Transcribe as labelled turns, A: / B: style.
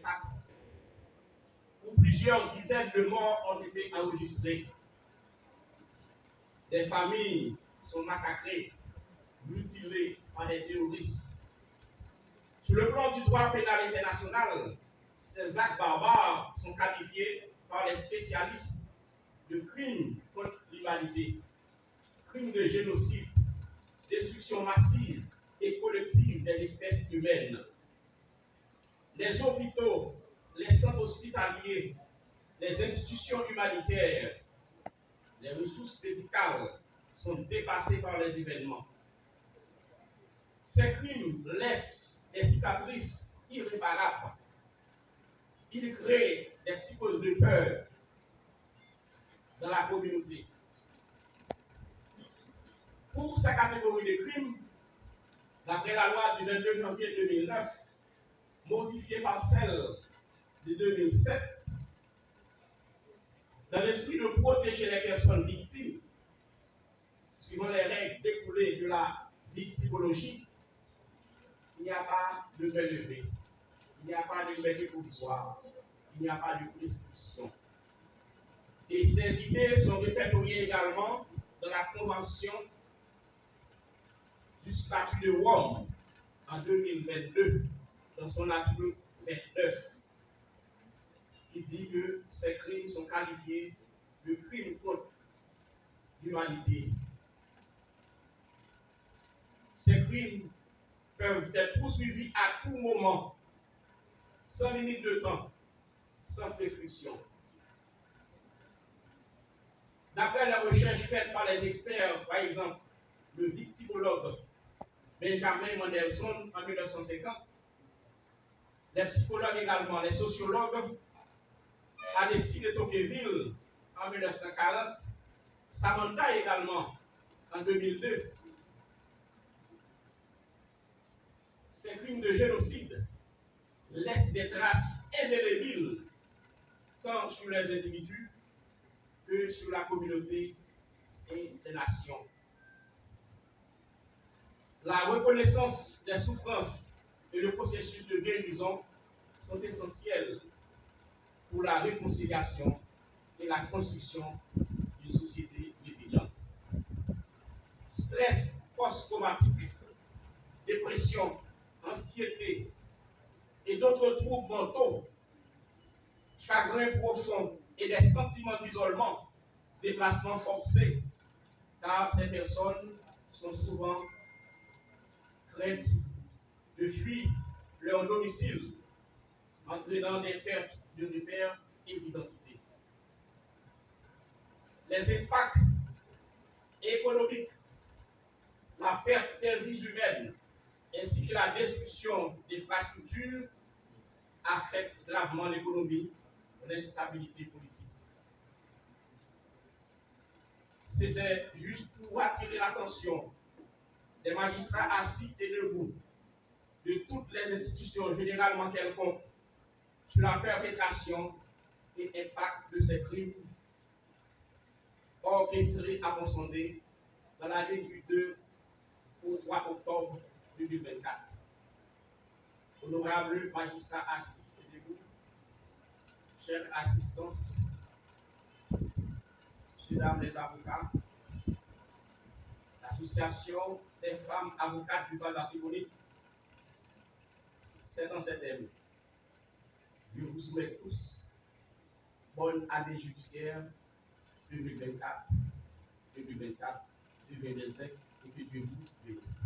A: 2024, où plusieurs dizaines de morts ont été enregistrés. Des familles sont massacrées, mutilées par des terroristes. Sur le plan du droit pénal international, ces actes barbares sont qualifiés par les spécialistes de crimes contre l'humanité, crimes de génocide, destruction massive et collective des espèces humaines. Les hôpitaux, les centres hospitaliers, les institutions humanitaires, les ressources médicales sont dépassées par les événements. Ces crimes laissent des cicatrices irréparables. Ils créent des psychoses de peur dans la communauté. Pour ces catégories de crimes, d'après la loi du 22 janvier 2009, modifiée par celle de 2007, dans l'esprit de protéger les personnes victimes, suivant les règles découlées de la victimologie, il n'y a pas de main levée, il n'y a pas de liberté provisoire, il n'y a pas de prescription. Et ces idées sont répertoriées également dans la Convention du statut de Rome en 2022, dans son article 29, qui dit que ces crimes sont qualifiés de crimes contre l'humanité. Ces crimes peuvent être poursuivis à tout moment, sans limite de temps, sans prescription. D'après les recherches faites par les experts, par exemple, le victimologue Benjamin Mendelssohn en 1950, les psychologues également, les sociologues, Alexis de Tocqueville en 1940, Samantha également en 2002. Ces crimes de génocide laissent des traces indélébiles tant sur les individus que sur la communauté et les nations. La reconnaissance des souffrances et le processus de guérison sont essentiels pour la réconciliation et la construction d'une société résiliente. Stress post-traumatique, dépression, anxiété et d'autres troubles mentaux, chagrin profond et des sentiments d'isolement, déplacement forcé, car ces personnes sont souvent craintes de fuir leur domicile, entraînant des pertes de repères et d'identité. Les impacts économiques, la perte des vies humaines, ainsi que la destruction d'infrastructures affectent gravement l'économie et l'instabilité politique. C'était juste pour attirer l'attention des magistrats assis et debout de toutes les institutions généralement quelconques sur la perpétration et impact de ces crimes orchestrés à consonder dans l'année du 2 au 3 octobre 2024. Honorables magistrats assis et debout, chère assistance, mesdames les avocats, l'association des femmes avocates du Bas-Artibonite, c'est dans cette année. Je vous souhaite tous bonne année judiciaire 2024, 2024, 2025 et que Dieu vous bénisse.